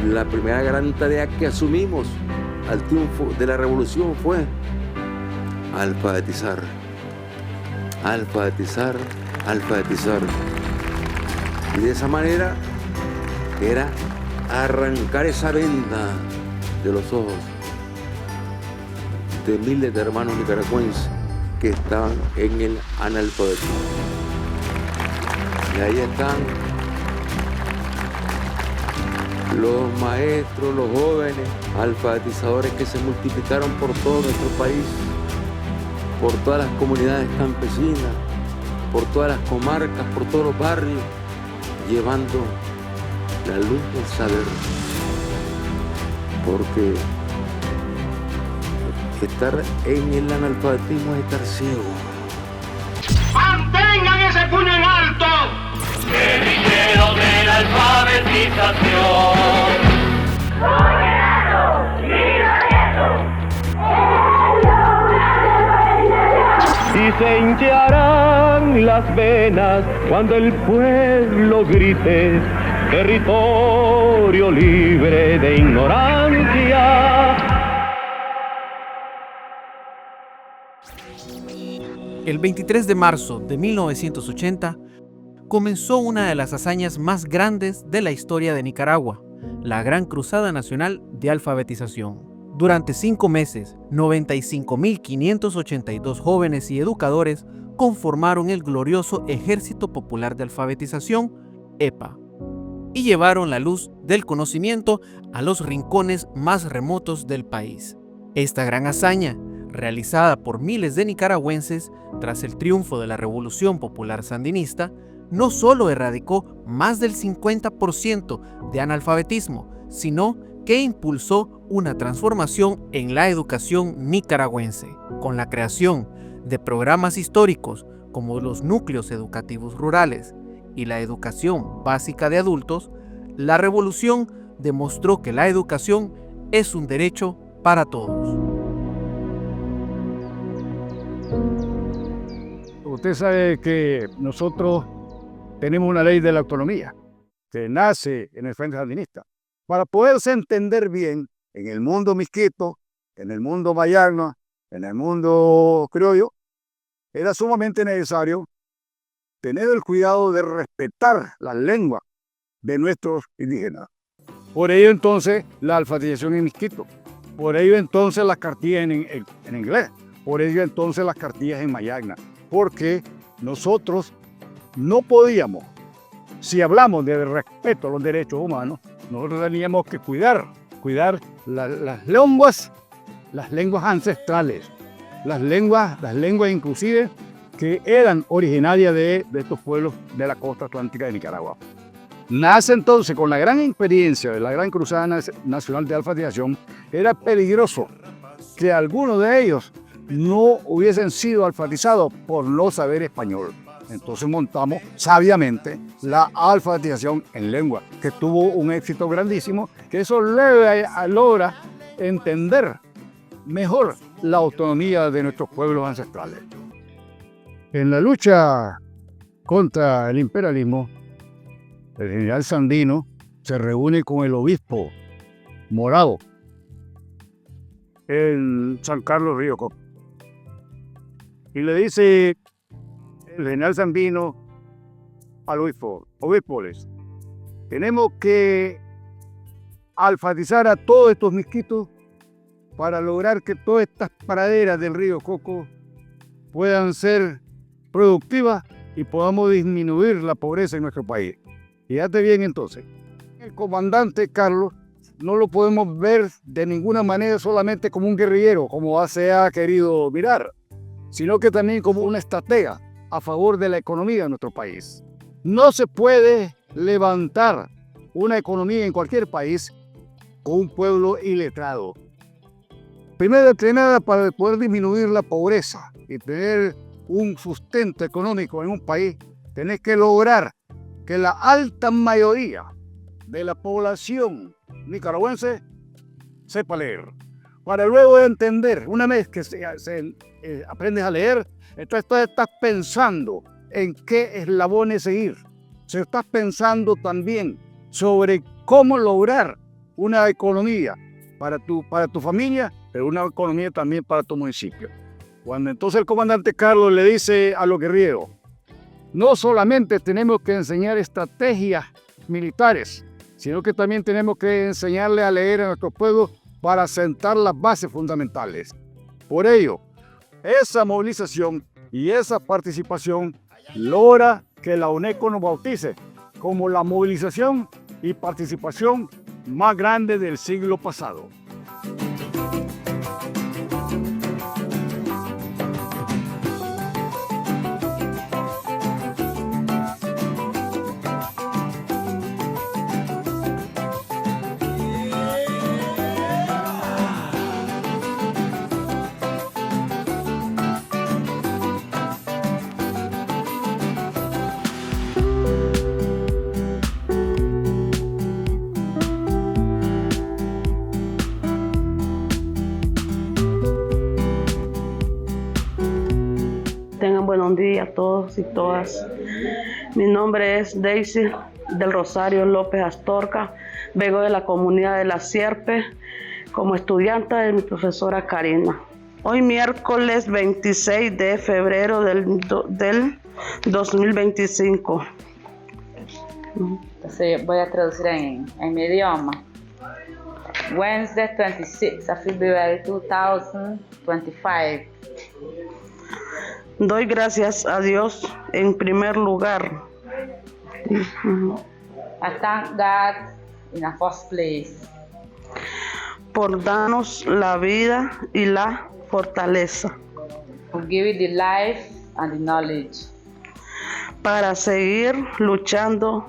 la primera gran tarea que asumimos al triunfo de la revolución fue alfabetizar, alfabetizar, alfabetizar. Y de esa manera era arrancar esa venda de los ojos de miles de hermanos nicaragüenses que estaban en el analfabetismo. Y ahí están los maestros, los jóvenes alfabetizadores que se multiplicaron por todo nuestro país, por todas las comunidades campesinas, por todas las comarcas, por todos los barrios, llevando la luz del saber. Porque estar en el analfabetismo es estar ciego. ¡Mantengan ese puño en alto! ¡Guerrilleros de la alfabetización! Y se hincharán las venas cuando el pueblo grite territorio libre de ignorancia. El 23 de marzo de 1980 comenzó una de las hazañas más grandes de la historia de Nicaragua, la Gran Cruzada Nacional de Alfabetización. Durante 5 meses, 95.582 jóvenes y educadores conformaron el glorioso Ejército Popular de Alfabetización, EPA, y llevaron la luz del conocimiento a los rincones más remotos del país. Esta gran hazaña, realizada por miles de nicaragüenses tras el triunfo de la Revolución Popular Sandinista, no solo erradicó más del 50% de analfabetismo, sino que impulsó una transformación en la educación nicaragüense, con la creación de programas históricos como los núcleos educativos rurales y la educación básica de adultos. La revolución demostró que la educación es un derecho para todos. Usted sabe que nosotros tenemos una ley de la autonomía que nace en el Frente Sandinista. Para poderse entender bien en el mundo misquito, en el mundo mayagno, en el mundo criollo, era sumamente necesario tener el cuidado de respetar las lenguas de nuestros indígenas. Por ello entonces la alfabetización en misquito, por ello entonces las cartillas en inglés, por ello entonces las cartillas en mayagna, porque nosotros no podíamos, si hablamos de respeto a los derechos humanos, nosotros teníamos que cuidar las lenguas ancestrales, las lenguas inclusive que eran originarias de estos pueblos de la costa atlántica de Nicaragua. Nace entonces con la gran experiencia de la Gran Cruzada Nacional de Alfabetización. Era peligroso que algunos de ellos no hubiesen sido alfabetizados por no saber español. Entonces montamos sabiamente la alfabetización en lengua, que tuvo un éxito grandísimo, que eso logra entender mejor la autonomía de nuestros pueblos ancestrales. En la lucha contra el imperialismo, el general Sandino se reúne con el obispo Morado en San Carlos Río Coco. Y le dice el general Sandino al obispo: tenemos que alfabetizar a todos estos misquitos para lograr que todas estas praderas del río Coco puedan ser productivas y podamos disminuir la pobreza en nuestro país. Fíjate bien entonces, el comandante Carlos no lo podemos ver de ninguna manera solamente como un guerrillero, como se ha querido mirar, sino que también como una estratega a favor de la economía de nuestro país. No se puede levantar una economía en cualquier país con un pueblo iletrado. Primero que nada, para poder disminuir la pobreza y tener un sustento económico en un país, tenés que lograr que la alta mayoría de la población nicaragüense sepa leer. Para luego entender, una vez que aprendes a leer, entonces tú estás pensando en qué eslabones seguir. Si estás pensando también sobre cómo lograr una economía para tu familia, pero una economía también para tu municipio. Cuando entonces el comandante Carlos le dice a los guerrilleros, no solamente tenemos que enseñar estrategias militares, sino que también tenemos que enseñarle a leer a nuestro pueblo para sentar las bases fundamentales. Por ello, esa movilización y esa participación logra que la UNESCO nos bautice como la movilización y participación más grande del siglo pasado. Tengan buenos días a todos y todas. Mi nombre es Daisy del Rosario López Astorga. Vengo de la comunidad de La Sierpe como estudiante de mi profesora Karina. Hoy miércoles 26 de febrero del 2025. Entonces voy a traducir en mi idioma. Wednesday 26 of February 2025. Doy gracias a Dios en primer lugar. I thank God in the first place Por darnos la vida y la fortaleza. for giving the life and the knowledge Para seguir luchando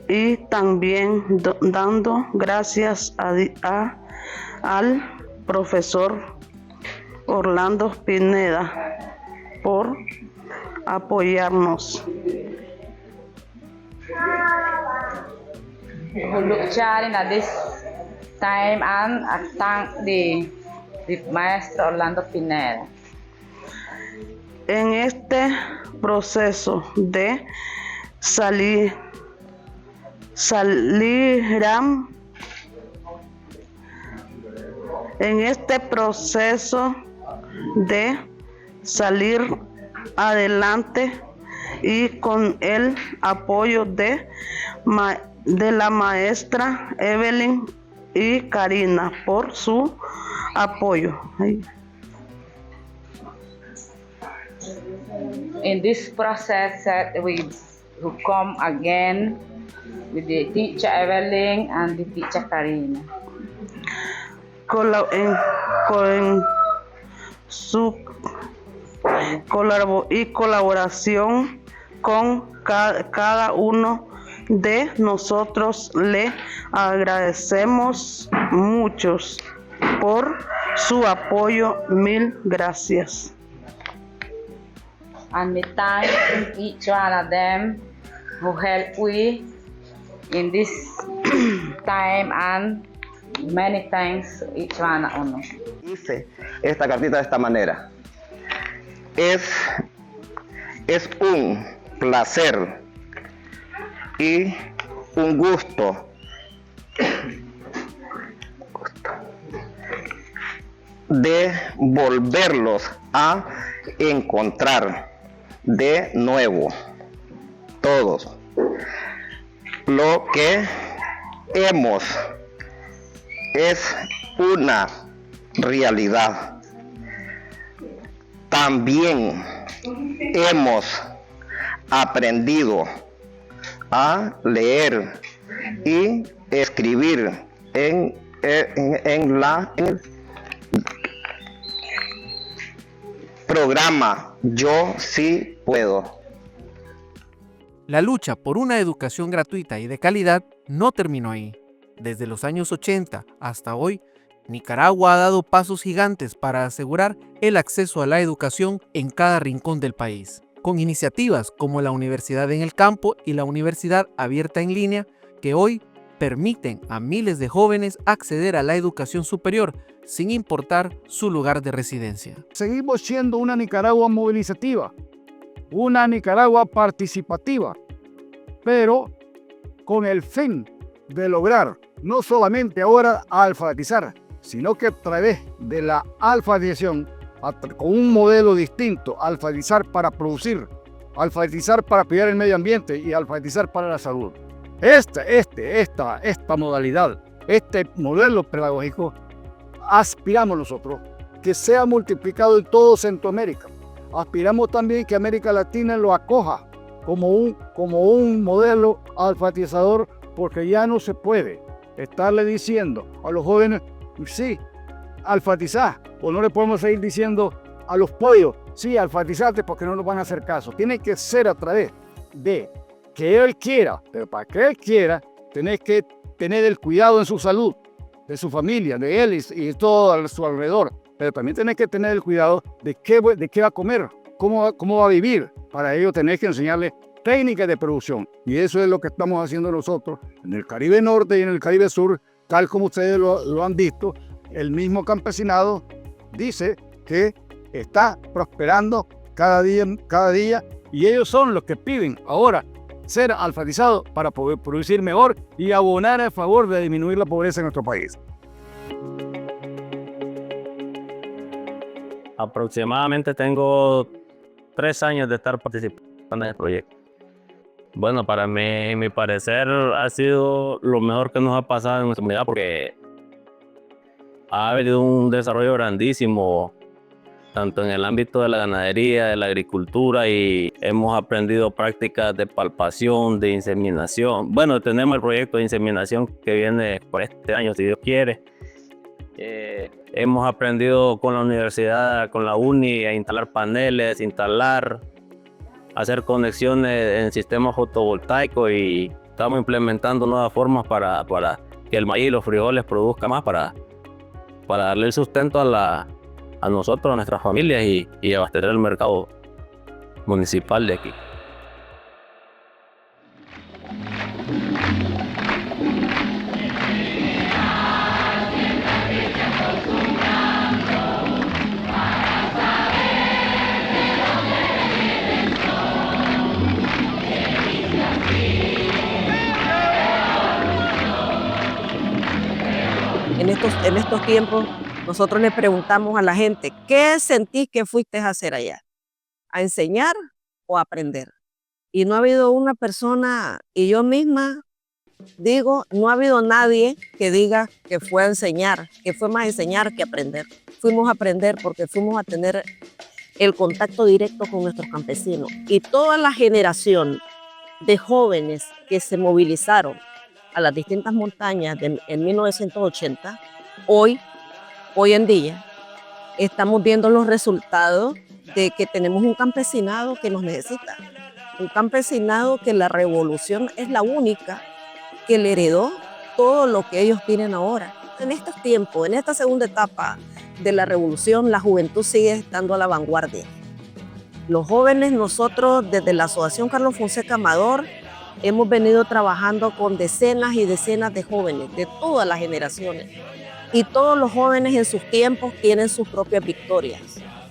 y también dando gracias al profesor Orlando Pineda por apoyarnos. for luchar in this time, and I thank the maestro Orlando Pineda En este proceso de salir adelante y con el apoyo de la maestra Evelyn y Karina por su apoyo. in this process that we come again with the teacher Evelyn and the teacher Karina. Con su colaboración con cada uno de nosotros, le agradecemos mucho por su apoyo. Mil gracias. And we thank each one of them who helped we in this time, and many thanks each one of them. Hice esta cartita de esta manera. Es un placer y un gusto de volverlos a encontrar de nuevo, todos. Lo que hemos es una realidad. También hemos aprendido a leer y escribir en el programa Yo Sí Puedo. La lucha por una educación gratuita y de calidad no terminó ahí. Desde los años 80 hasta hoy, Nicaragua ha dado pasos gigantes para asegurar el acceso a la educación en cada rincón del país, con iniciativas como la Universidad en el Campo y la Universidad Abierta en Línea, que hoy permiten a miles de jóvenes acceder a la educación superior sin importar su lugar de residencia. Seguimos siendo una Nicaragua movilizativa, una Nicaragua participativa, pero con el fin de lograr no solamente ahora alfabetizar, sino que a través de la alfabetización, con un modelo distinto, alfabetizar para producir, alfabetizar para cuidar el medio ambiente y alfabetizar para la salud. Esta modalidad, este modelo pedagógico, aspiramos nosotros que sea multiplicado en todo Centroamérica. Aspiramos también que América Latina lo acoja como un modelo alfabetizador, porque ya no se puede estarle diciendo a los jóvenes, sí, alfabetizar, o no le podemos seguir diciendo a los pollos, sí, alfabetizarte, porque no nos van a hacer caso. Tiene que ser a través de que él quiera, pero para que él quiera, tenés que tener el cuidado en su salud, de su familia, de él y todo a su alrededor. Pero también tenés que tener el cuidado de qué va a comer, cómo va a vivir. Para ello tenés que enseñarle técnicas de producción. Y eso es lo que estamos haciendo nosotros en el Caribe Norte y en el Caribe Sur, tal como ustedes lo han visto. El mismo campesinado dice que está prosperando cada día, y ellos son los que piden ahora ser alfabetizados para poder producir mejor y abonar a favor de disminuir la pobreza en nuestro país. Aproximadamente tengo 3 años de estar participando en el proyecto. Bueno, para mí, en mi parecer, ha sido lo mejor que nos ha pasado en nuestra comunidad, porque ha habido un desarrollo grandísimo, tanto en el ámbito de la ganadería, de la agricultura, y hemos aprendido prácticas de palpación, de inseminación. Bueno, tenemos el proyecto de inseminación que viene por este año, si Dios quiere. Hemos aprendido con la universidad, con la uni, a instalar paneles, hacer conexiones en sistemas fotovoltaicos, y estamos implementando nuevas formas para que el maíz y los frijoles produzcan más, para darle el sustento a nosotros, a nuestras familias, y abastecer el mercado municipal de aquí. En estos tiempos, nosotros le preguntamos a la gente, ¿qué sentís que fuiste a hacer allá? ¿A enseñar o a aprender? Y no ha habido una persona, y yo misma digo, no ha habido nadie que diga que fue a enseñar, que fue más a enseñar que aprender. Fuimos a aprender porque fuimos a tener el contacto directo con nuestros campesinos. Y toda la generación de jóvenes que se movilizaron a las distintas montañas en 1980, hoy en día, estamos viendo los resultados de que tenemos un campesinado que nos necesita. Un campesinado que la revolución es la única que le heredó todo lo que ellos tienen ahora. En estos tiempos, en esta segunda etapa de la revolución, la juventud sigue estando a la vanguardia. Los jóvenes, nosotros desde la Asociación Carlos Fonseca Amador, hemos venido trabajando con decenas y decenas de jóvenes de todas las generaciones. Y todos los jóvenes en sus tiempos tienen sus propias victorias,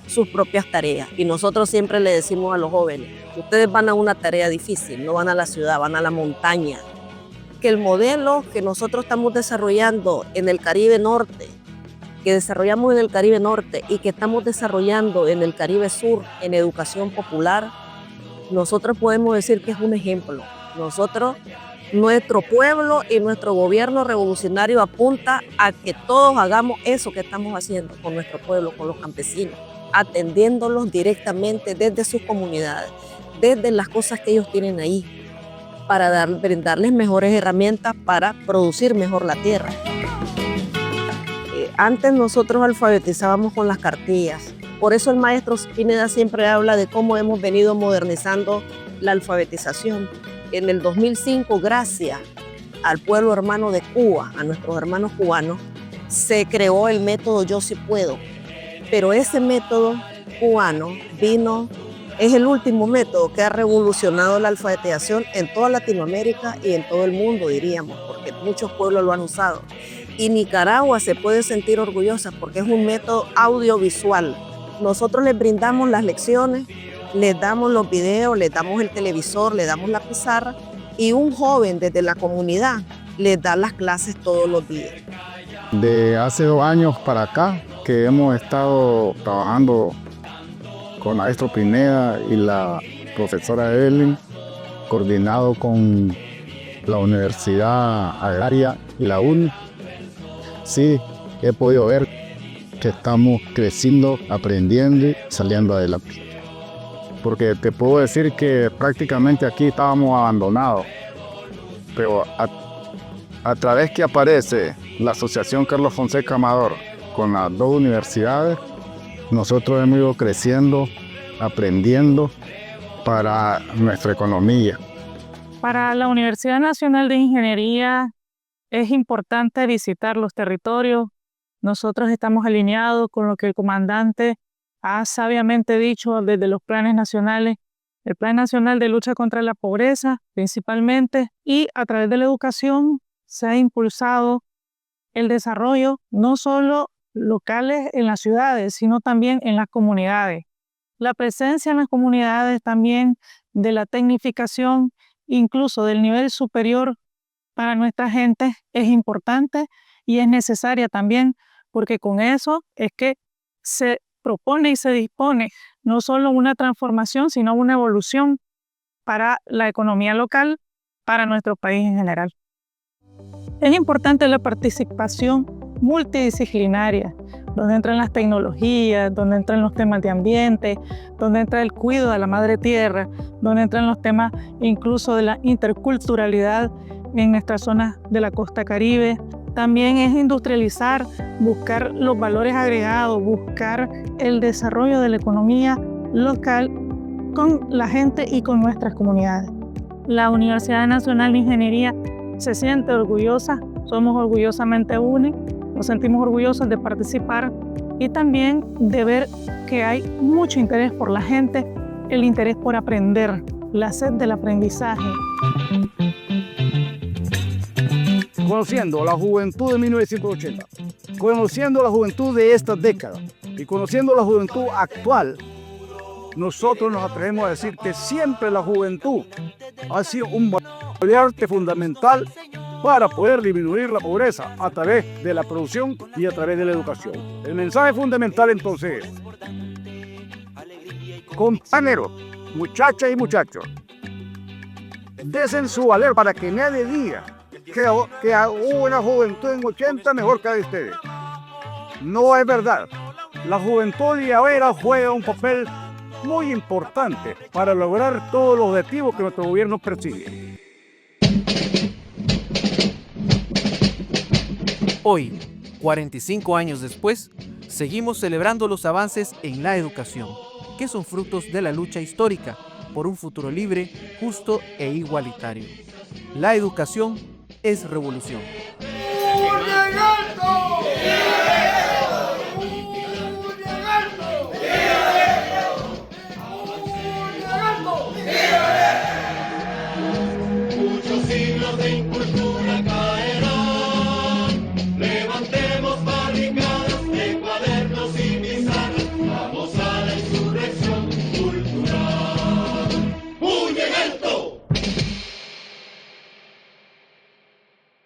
sus propias tareas. Y nosotros siempre le decimos a los jóvenes, ustedes van a una tarea difícil, no van a la ciudad, van a la montaña. Que el modelo que nosotros estamos desarrollando en el Caribe Norte, que desarrollamos en el Caribe Norte y que estamos desarrollando en el Caribe Sur en educación popular, nosotros podemos decir que es un ejemplo. Nuestro pueblo y nuestro gobierno revolucionario apunta a que todos hagamos eso que estamos haciendo con nuestro pueblo, con los campesinos, atendiéndolos directamente desde sus comunidades, desde las cosas que ellos tienen ahí, para brindarles mejores herramientas para producir mejor la tierra. Antes nosotros alfabetizábamos con las cartillas, por eso el maestro Pineda siempre habla de cómo hemos venido modernizando la alfabetización. En el 2005, gracias al pueblo hermano de Cuba, a nuestros hermanos cubanos, se creó el método Yo Sí Puedo. Pero ese método cubano es el último método que ha revolucionado la alfabetización en toda Latinoamérica y en todo el mundo, diríamos, porque muchos pueblos lo han usado. Y Nicaragua se puede sentir orgullosa porque es un método audiovisual. Nosotros les brindamos las lecciones, les damos los videos, les damos el televisor, les damos la pizarra, y un joven desde la comunidad les da las clases todos los días. De hace 2 años para acá que hemos estado trabajando con Maestro Pineda y la profesora Evelyn, coordinado con la Universidad Agraria y la UNI, sí, he podido ver que estamos creciendo, aprendiendo y saliendo adelante. Porque te puedo decir que prácticamente aquí estábamos abandonados, pero a través que aparece la Asociación Carlos Fonseca Amador con las 2 universidades, nosotros hemos ido creciendo, aprendiendo para nuestra economía. Para la Universidad Nacional de Ingeniería es importante visitar los territorios. Nosotros estamos alineados con lo que el comandante ha sabiamente dicho desde los planes nacionales, el Plan Nacional de Lucha contra la Pobreza principalmente, y a través de la educación se ha impulsado el desarrollo no solo locales en las ciudades, sino también en las comunidades. La presencia en las comunidades también de la tecnificación, incluso del nivel superior para nuestra gente, es importante y es necesaria también, porque con eso es que se propone y se dispone no solo una transformación, sino una evolución para la economía local, para nuestro país en general. Es importante la participación multidisciplinaria, donde entran las tecnologías, donde entran los temas de ambiente, donde entra el cuidado de la madre tierra, donde entran los temas incluso de la interculturalidad en nuestras zonas de la costa caribe. También es industrializar, buscar los valores agregados, buscar el desarrollo de la economía local con la gente y con nuestras comunidades. La Universidad Nacional de Ingeniería se siente orgullosa, somos orgullosamente UNE, nos sentimos orgullosos de participar y también de ver que hay mucho interés por la gente, el interés por aprender, la sed del aprendizaje. Conociendo la juventud de 1980, conociendo la juventud de esta década y conociendo la juventud actual, nosotros nos atrevemos a decir que siempre la juventud ha sido un baluarte fundamental para poder disminuir la pobreza a través de la producción y a través de la educación. El mensaje fundamental entonces es: compañeros, muchachas y muchachos, desen su valer para que nadie diga que hubo una juventud en 80 mejor que la de ustedes. No es verdad. La juventud de ahora juega un papel muy importante para lograr todos los objetivos que nuestro gobierno persigue. Hoy, 45 años después, seguimos celebrando los avances en la educación, que son frutos de la lucha histórica por un futuro libre, justo e igualitario. La educación es revolución.